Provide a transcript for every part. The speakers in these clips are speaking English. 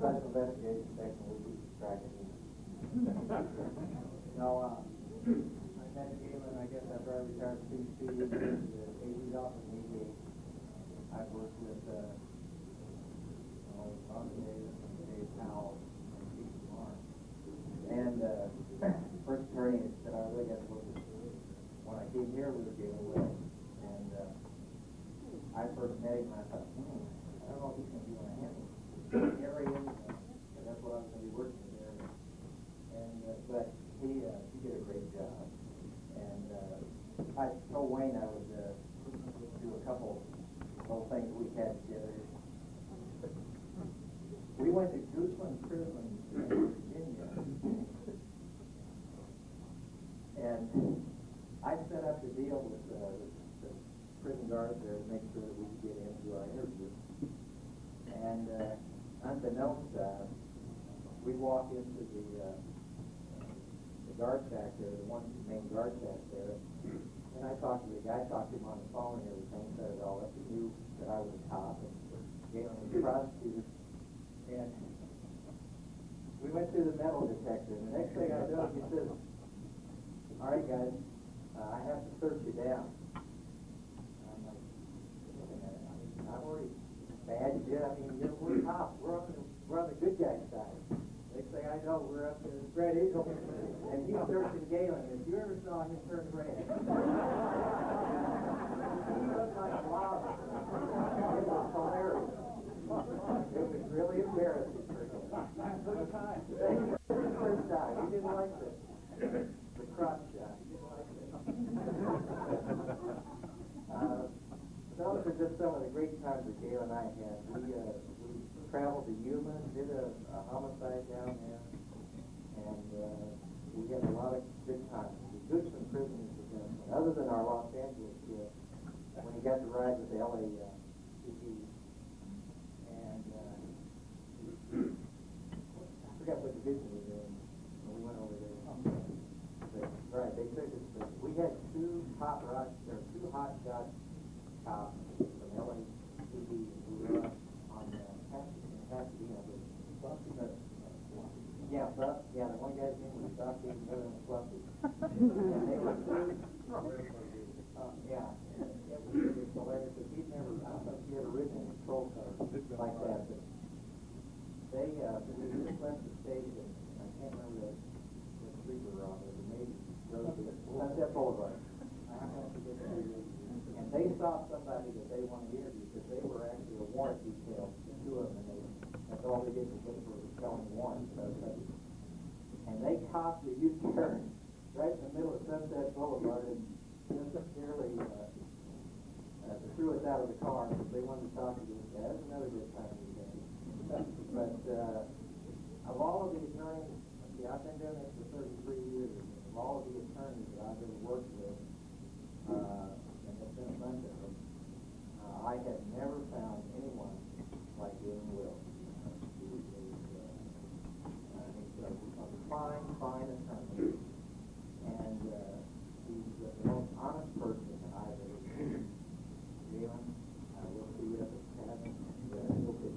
Special Investigation Section will keep track of you. No, I met Galen, I guess, after I retired from two years in the 88. I've worked with Ron Davis and Dave Powell and Steve Marr. And first attorney that I really got to work with when I came here was Galen Will. And I first met him and I thought, I don't know if he's going to be one of him areas, and that's what I was going to be working in there. And but he did a great job. And I told Wayne I would do a couple little things we had together. We went to Gooseland Prison in Virginia, and I set up the deal with the prison guards there to make sure that we could get in to do our interview. And unbeknownst, we walk into the guard shack there, the main guard shack there, and I talked to the guy, talked to him on the phone and everything, said it all up. He knew that I was a cop and Galen was a prosecutor. And we went through the metal detector, and the next thing I know, he says, all right, guys, I have to search you down. And I'm like, wait a minute, I've already badged you. I mean, we're cops. We're on the good guy's side. Next thing I know, we're up to Red Eagle, and he's searching Galen. If you ever saw him turn red, he looked like a lava. It was hilarious. It was really embarrassing for him. First time. He didn't like the crotch shot. He didn't like it. Those are just some of the great times that Gail and I had. We traveled to Yuma, did a homicide down there, and we had a lot of good times. The Gooseland Prison is the best one. Other than our Los Angeles trip, when you got to ride with the LA PD. And I forgot what division we were in when we went over there. But, right, they took us. We had two hot shot cops from LA PD who were on Pasadena. Yeah, the one guy's name was Duffy, the other one was Fluffy. And they were two. It was hilarious. He'd never, I don't know if he ever ridden in a patrol car like that, but they just left the station. I can't remember what street we were on, but maybe Sunset Boulevard. And they saw somebody that they wanted to interview because they were actually a warrant detail, the two of them, and that's all they did was look for felony warrants. And they copped the U-turn right in the middle of Sunset Boulevard and just nearly threw us out of the car because they wanted to talk to this guy. That's another good time we had. But of all of the attorneys, I've been doing this for 33 years, and of all of the attorneys that I've ever worked with, and there's been a bunch of them, I have never found anyone like Galen Will. He was a fine attorney, and he's the most honest person that I've ever seen. Galen, we'll see you at the cabin. We'll see.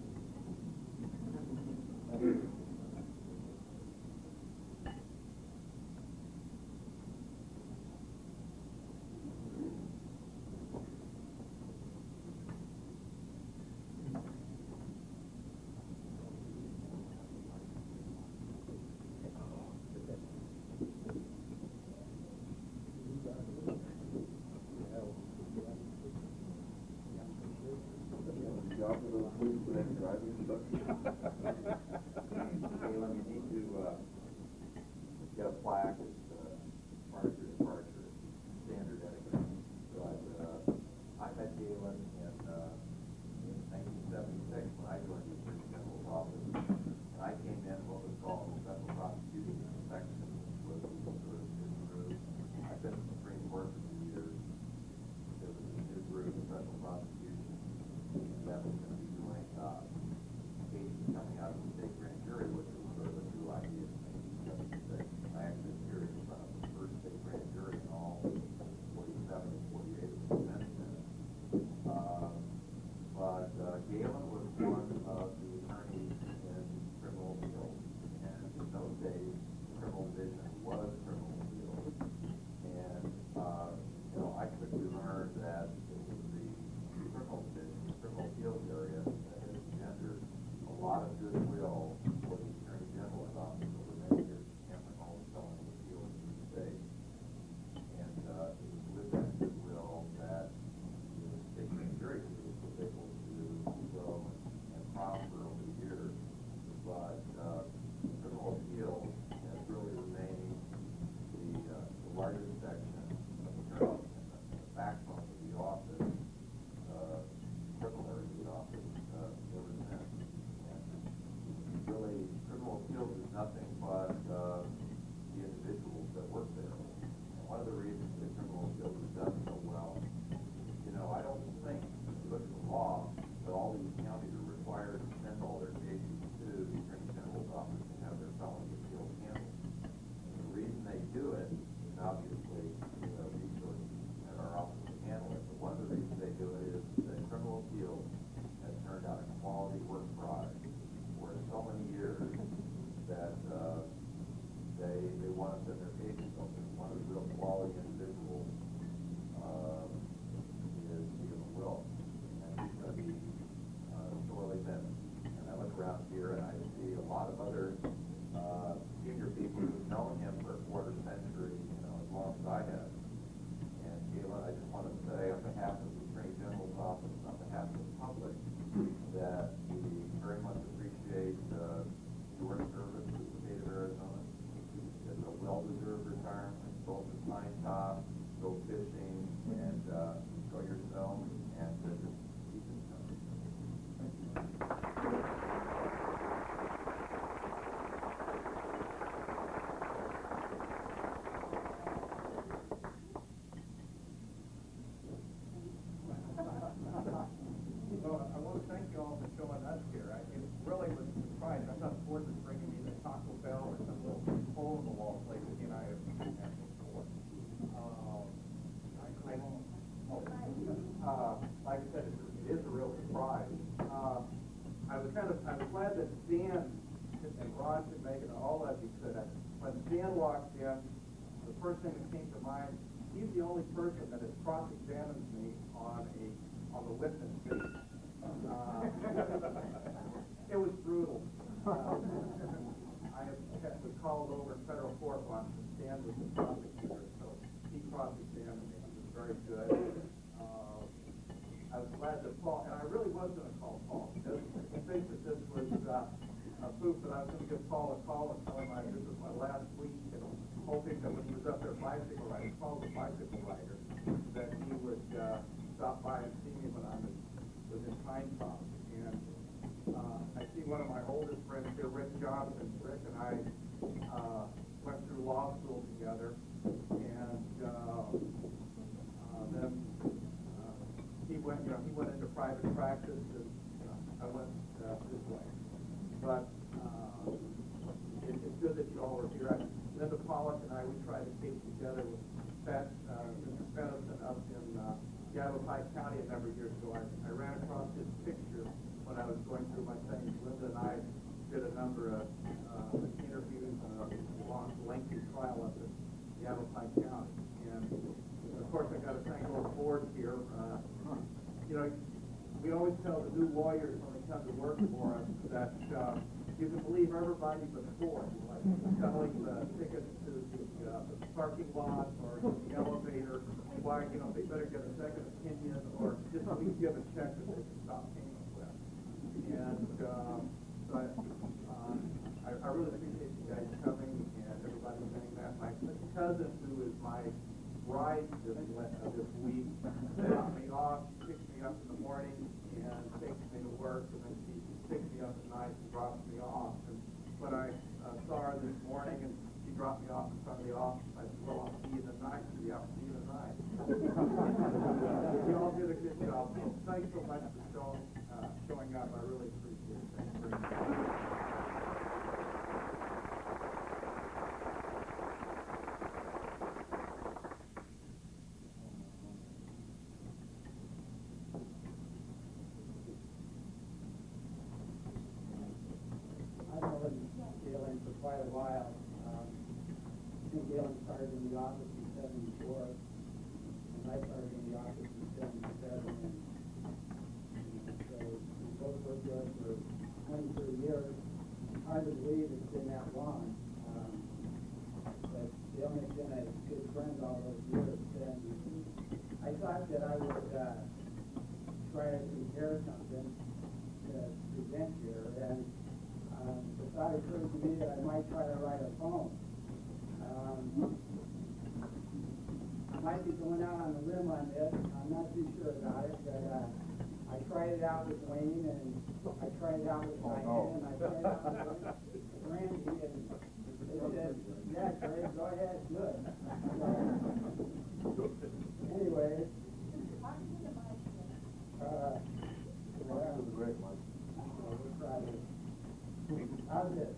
Galen, you need to get a plaque as part of your departure, standard etiquette. But I met Galen in 1976 when I joined the Attorney General's office. And I came in what was called the Special Prosecuting Section, which was sort of his group. I've been in the Supreme Court for 2 years. There was a new group, Special Prosecution, that was going to be doing cases coming out of the state grand jury, which was sort of a new idea in 1976. I actually appeared in surprise. I was glad that Dan and Ron could make it, and all of you could. When Dan walked in, the first thing that came to mind, he's the only person that has cross-examined me on the witness stand. It was brutal. I was called over in federal court once, and Dan was the prosecutor, so he cross-examined me. It was very good. I was glad that Paul, and I really was going to call Paul, because I think that this was a proof that I was going to give Paul a call and tell him this was my last week, and hoping that when he was up there bicycle riding, Paul's a bicycle rider, that he would stop by and see me when I was in Pine Top. And I see one of my oldest friends here, Rick Johnson. Rick and I went through law school together, and then he went into private practice, and I went this way. But it's good that you all were here. Linda Pollock and I, we tried to keep together with Mr. Fennison up in Yavapai County a number of years ago. I ran across his picture when I was going through my things. Linda and I did a number of interviews and a long, lengthy trial up in Yavapai County. And of course, I got to thank all the boards here. We always tell the new lawyers when they come to work for us that you can believe everybody but four, like selling the tickets to the parking lot or the elevator. Why, they better get a second opinion, or just at least give a check that they can stop payment with. And so I really appreciate you guys coming and everybody saying that. My cousin, who is my bride this week, dropped me off, picks me up in the morning, and takes me to work, and then she picks me up at night and drops me off. And when I saw her this morning and she dropped me off in front of the office, I said, well, I'll see you tonight. She said, yeah, I'll see you tonight. You all did a good job. So thanks so much for showing up. I really appreciate it. Thanks very much. Galens for quite a while. I think Galens started in the office in '74, and I started in the office in '77. And so we both worked there for 23 years. Hard to believe it's been that long. But Galen has been a good friend all those years. And I thought that I would try to compare something to present here. And the thought occurred to me that I might try to write a poem. I might be going out on a limb on this. I'm not too sure about it, but I tried it out with Wayne, and I tried it out with Diane, and I tried it out with Randy, and they said, yeah, Craig, go ahead, good. Anyway, was great, Mike. We'll try this. How's this?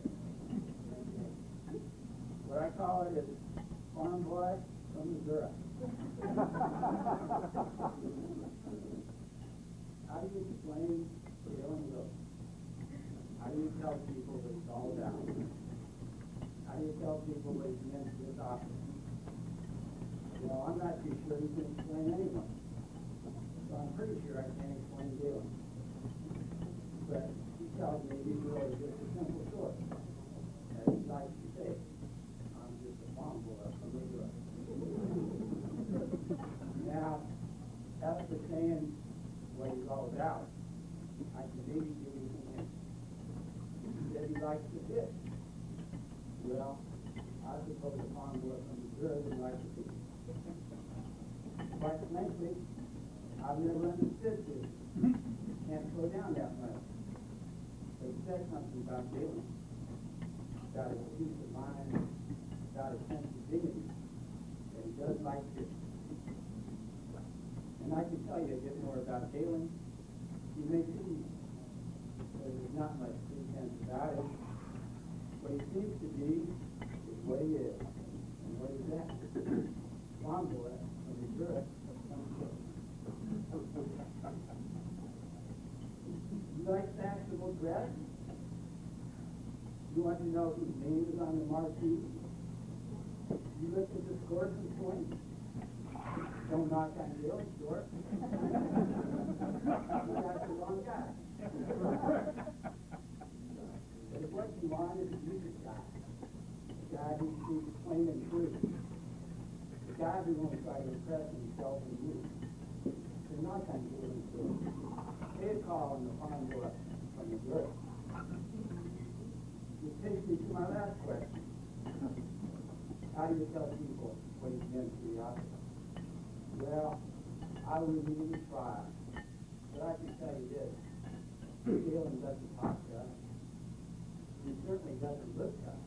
What I call it is Farm Boy from Missouri. How do you explain Galen Road? How do you tell people that it's all down? How do you tell people that it's meant to this office? Well, I'm not too sure you can explain anyone. So I'm pretty sure I can't explain Galen. But he tells me he's really just a simple story. As he likes to say, I'm just a farm boy from Missouri. Now, as for saying what he's all about, I can maybe give you some hints. He said he likes to fish. Well, I suppose a farm boy from Missouri would like to fish. Quite frankly, I've never understood this. Can't slow down that much. But he said something about Galen. Got his peace of mind, got his sense of dignity, and he does like fish. And I can tell you a bit more about Galen. He makes it easy. There's not much pretense about it. What he seems to be is what he is. And what is that? Farm boy from Missouri. like fashionable dress? You want to know whose name is on the marquee? You look at the scores and points. Don't knock on Galen's door. You got the wrong guy. But if what you want is a music guy, a guy who speaks plain and true, a guy who won't try to impress himself and you, then knock on Galen's door. Pay a call on the farm door from the girl. Which takes me to my last question. How do you tell people what you've been to the office? Well, I wouldn't even try. But I can tell you this. Galen doesn't talk tough. He certainly doesn't look tough.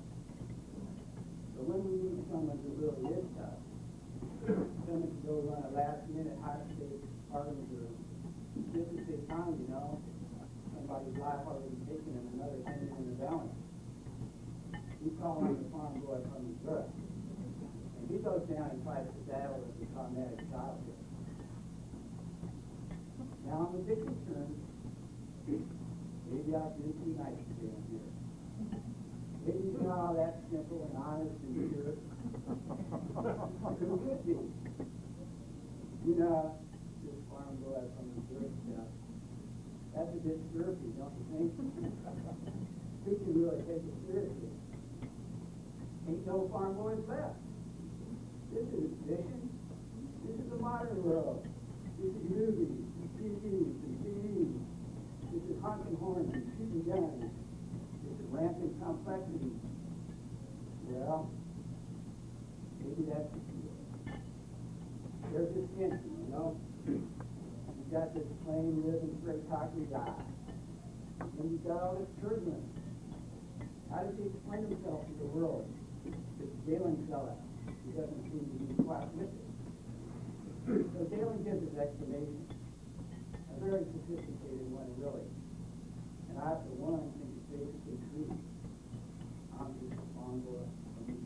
But when we meet someone who really is tough, someone can go run a last-minute high-stakes party or just to say time, you know, somebody's life already taken and another hanging in the balance. We call him the farm boy from his birth. And he goes down and fights the battle of the traumatic childhood. Now I'm a bit concerned. Maybe I've been too nice to him here. Maybe he's not all that simple and honest and pure. Who could be? You know, this farm boy from his birth stuff. That's a bit surfy, don't you think? Who can really take it seriously? Ain't no farm boys left. This is fiction. This is the modern world. This is movies, and TVs, and CDs. This is honking horns and shooting guns. This is rampant complexity. Well, maybe that's the key. There's this tension, you know? You've got this plain, living, straight talking guy. Then you've got all this turbulence. How does he explain himself to the world? This Galen fella, he doesn't seem to be quite with it. So Galen gives his explanation, a very sophisticated one, really. And I, for one, think it's basically true. I'm just a farm boy from the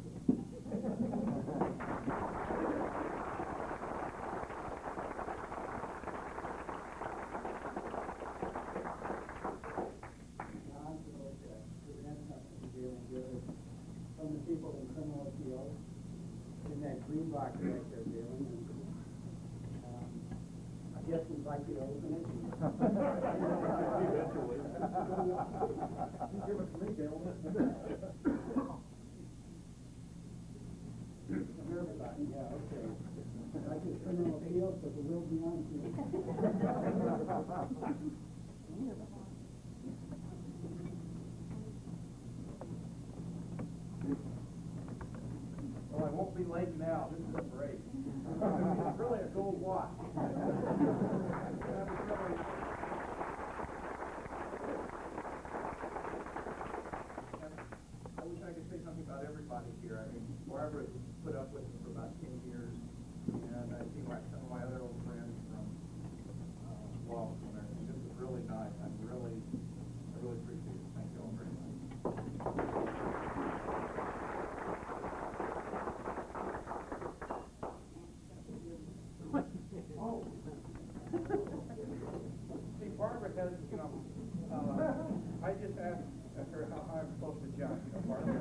from the people in criminal appeals in that green box right there, Galen. I guess we'd like you to open it. Give it to me, Galen. Everybody, yeah, okay. I just criminal appeals, but the will be on you. Well, I won't be late now. This is a break. It's really a gold watch. I wish I could say something about everybody here. I mean, Barbara put up with me for about 10 years, and I see some of my other old friends from law school and everything. This is really nice. I really appreciate it. Thank you all very much. Oh. See, Barbara has, you know, I just asked her how I'm supposed to judge, you know, Barbara.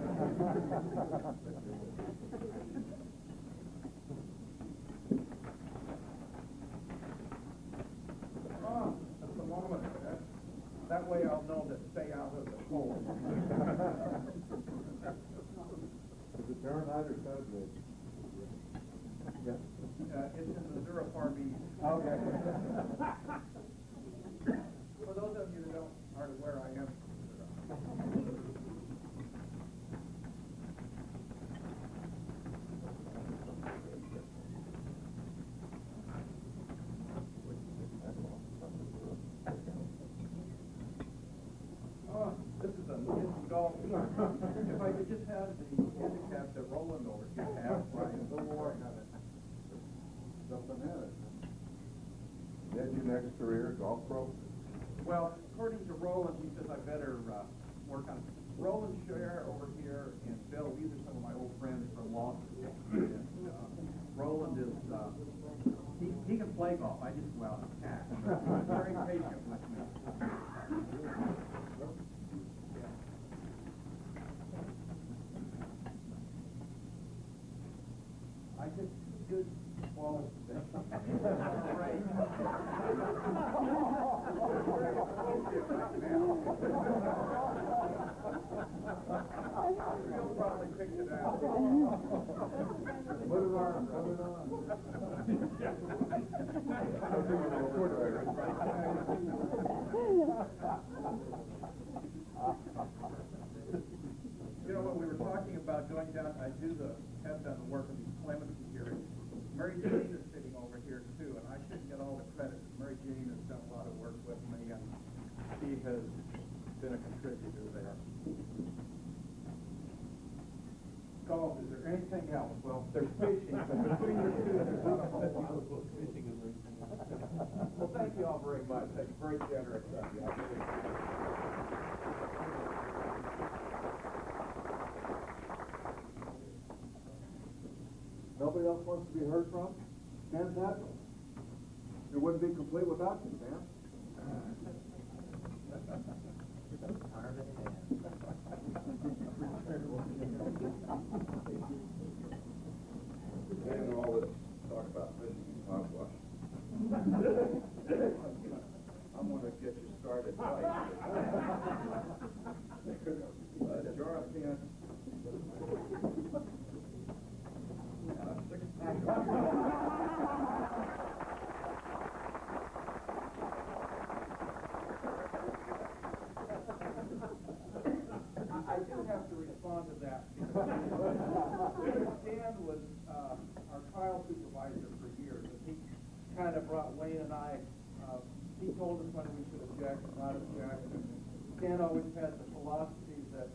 Oh, that's a moment. That way I'll know to stay out of the cold. Is it Fahrenheit or centigrade? Yeah. It's in the 0 Farm East. Okay. For those of you that aren't aware, I am. Oh, this is a golf. If I could just have the handicap that Roland over here has, right? A little more. Something in it. Is that your next career, golf pro? Well, according to Roland, he says I better work on it. Roland Scher over here and Bill, these are some of my old friends from law school. And, Roland is, he can play golf. I just go out and attack. He's very patient with me. I just did swallow today. You'll probably pick it out. Put it on, put it on. You know, when we were talking about going down, have done the work of these clemency hearings. Mary Jane is sitting over here too, and I shouldn't get all the credit. Mary Jane has done a lot of work with me, and she has been a contributor there. So, is there anything else? Well, there's fishing, but between the two, there's not a whole lot. Fishing is very Well, thank you all very much. That's very generous of you. I really appreciate it. Nobody else wants to be heard from? Stan's happy. It wouldn't be complete without you, Stan. And all this talk about fishing and hogwash. I'm gonna get you started right. Jar of cans. I do have to respond to that. Stan was our trial supervisor for years, and he kind of brought Wayne and I, he told us when we should object and not object. And Stan always had the philosophy that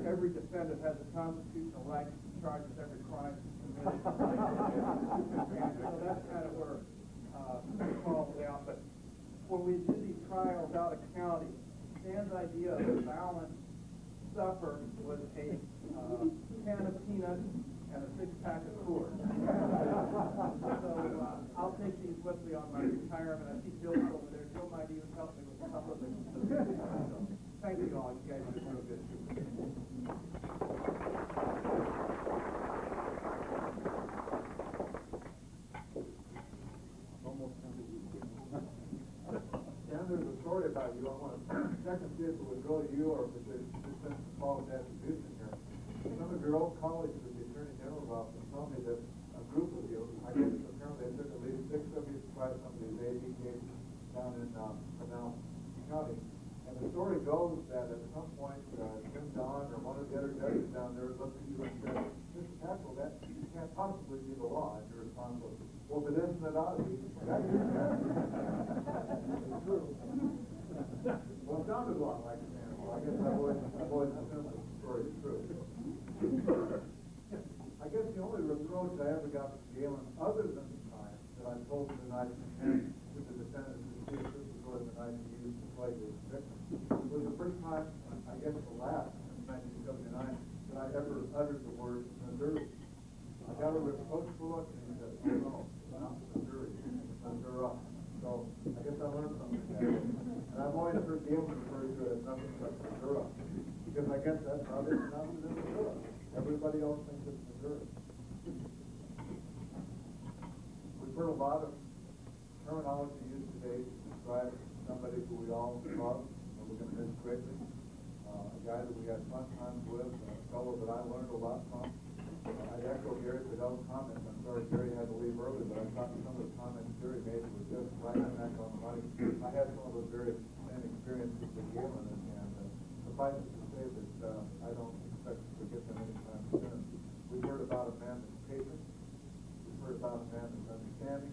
every defendant has a constitutional right to be charged with every crime committed. And so that's kind of where it falls out. But when we did these trials out of county, Stan's idea of a balanced supper was a can of peanuts and a six-pack of Coors. So I'll take these with me on my retirement. I see Bill's over there. Bill might even help me with a couple of things. So, thank you all. You guys did real good. Stan, there's a story about you. I want to check and see if it would go to you or if it's just been followed attribution here. Some of your old colleagues at the Attorney General's office told me that a group of you, I guess apparently it took at least 6 of you to try some of these AD cases down in Canal County. And the story goes that at some point, Jim Don or one of the other judges down there looked at you and said, Mr. Tackle, that can't possibly be the law. And your response was, well, if it isn't, it ought to be. That is true. Well, it sounded a lot like Stan. Well, I guess I've always assumed the story is true. I guess the only reproach I ever got from Galen, other than the time that I told him the night to the defendant to see if this was really the night he used to play his victim, was the first time, I guess the last, in 1979, that I ever uttered the word Missouri. I got a reproachful look and he said, no, not Missouri, Missouri. So I guess I learned something there. And I've always heard Galen refer to it as nothing but Missouri. Because I guess that's how it is now in Missouri. Everybody else thinks it's Missouri. We've heard a lot of terminology used today to describe somebody who we all love and we're going to miss greatly. A guy that we had fun times with, a fellow that I learned a lot from. I'd echo Gary Fidel's comments. I'm sorry Gary had to leave early, but I thought some of the comments Gary made were just right back on the money. I had some of those very same experiences with Galen, and suffice it to say that I don't expect to forget them anytime soon. We've heard about a man that's patient. We've heard about a man that's understanding.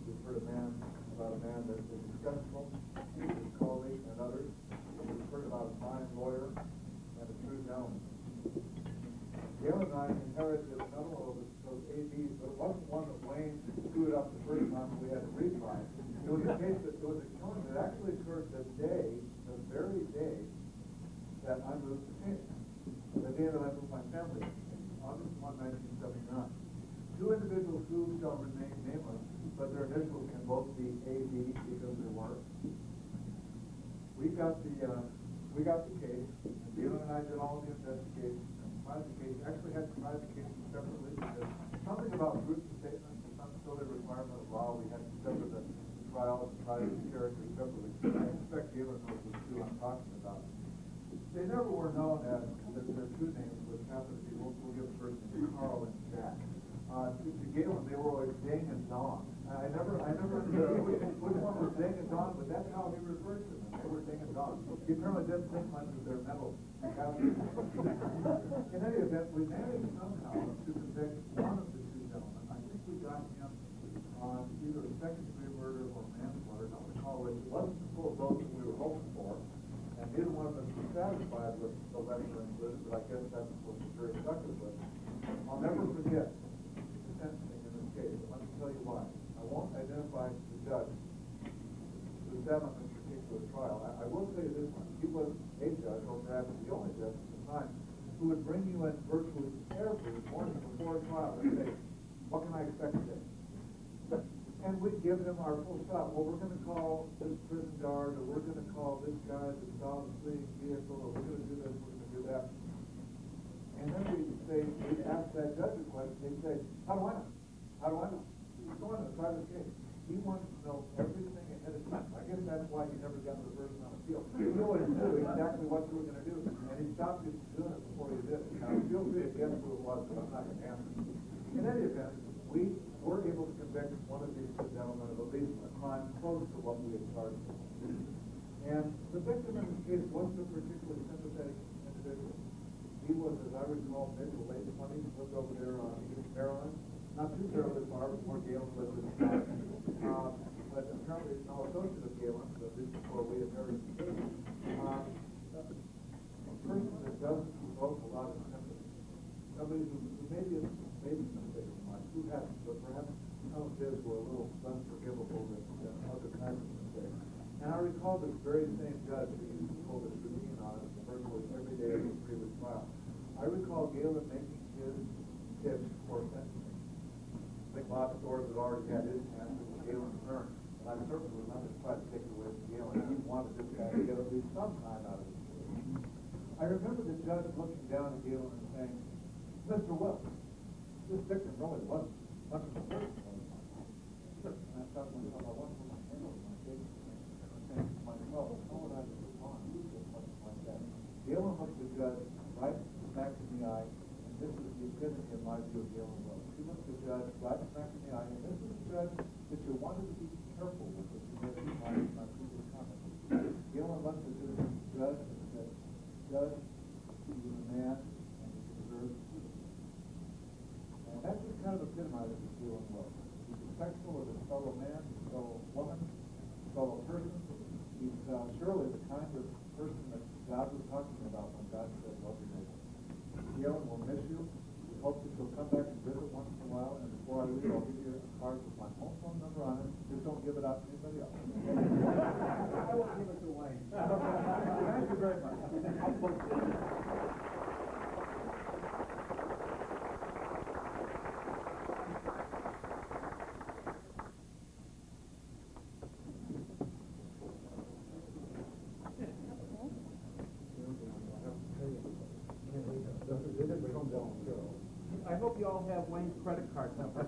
We've heard about a man that is successful, his colleagues and others. We've heard about a fine lawyer and a true gentleman. Galen and I inherited another one of those ABs, but it wasn't one that Wayne screwed up the first time we had to retry. It was a case that it was a killing that actually occurred the very day that I moved to Phoenix. The day that I moved my family, August 1, 1979. 2 individuals who shall remain nameless, but their initials can both be AB because they were. We we got the case, and Galen and I did all the investigation, and tried the case, actually had to try the case separately, because something about truth statements is some sort of requirement of law, we had to sever the trial and try the characters separately. I expect Galen knows what two I'm talking about. They never were known as their true names, which happened to be, we'll give the first name, Carl and Jack. To Galen, they were always Ding and Dong. I never understood which one was Ding and Dong, but that's how he referred to them. They were Ding and Dong. He apparently didn't think much of their mental capacity. In any event, we managed somehow to convict one of the two gentlemen. I think we got him on either second-degree murder or manslaughter. I don't recall which. It wasn't the full vote that we were hoping for, and neither one of us was satisfied with the lesser included, but I guess that's what the jury stuck us with. I'll never forget the sentencing in this case. Let me tell you why. I won't identify the judge who sat on this particular trial. I will say this one. He was a judge, or perhaps the only judge at the time, who would bring you in virtually every morning before a trial and say, what can I expect today? And we'd give him our full stop. Well, we're going to call this prison guard, or we're going to call this guy that saw the fleeing vehicle, or we're going to do this, we're going to do that. And then we'd ask that judge a question. He'd say, how do I know? How do I know? He's going to try this case. He wanted to know everything ahead of time. I guess that's why he never got the person on appeal. He always knew exactly what you were going to do, and he stopped you from doing it before you did it. Now, feel free to guess who it was, but I'm not going to answer. In any event, we were able to convict one of these two gentlemen of at least a crime close to what we had charged him. And the victim in this case wasn't a particularly sympathetic individual. He was, as I recall, maybe the late 20s, lived over there on East Maryland. Not too terribly far before Galen lived in the town. But apparently no associate of Galen's, at least before we had heard of the case. A person that doesn't evoke a lot of sympathy. Somebody who maybe is made a mistake in life, who hasn't, but perhaps some of his were a little less forgivable than other kinds of mistakes. And I recall this very same judge who used to pull this routine on us virtually every day of the previous trial. I recall Galen making his pitch for sentencing. I think Bob Storrs had already had his chance. It was Galen's turn. And I certainly was not going to try to take it away from Galen. He wanted this guy to get at least some time out of his case. I remember the judge looking down at Galen and saying, Mr. Wells, this victim really wasn't much of a person. And I thought to myself, I wonder what my handle my case is. And saying to myself, how would I respond to something like that? Galen looked the judge right smack in the eye, and this is the epitome in my view of Galen Wells. He looked the judge right smack in the eye, and this is the judge that you wanted to be careful with as you did in my previous comments. Galen looked at this judge and said, Judge, he was a man, and he deserves to be. And that's what kind of epitomizes Galen Wells. He's respectful of his fellow man, his fellow woman, his fellow person. He's surely the kind of person that God was talking about when God said, love your neighbor. Galen will miss you. We hope that you'll come back and visit once in a while. And before I leave, I'll give you a card with my home phone number on it. Just don't give it out to anybody else. I won't give it away. Thank you very much. I hope you all have Wayne's credit card number.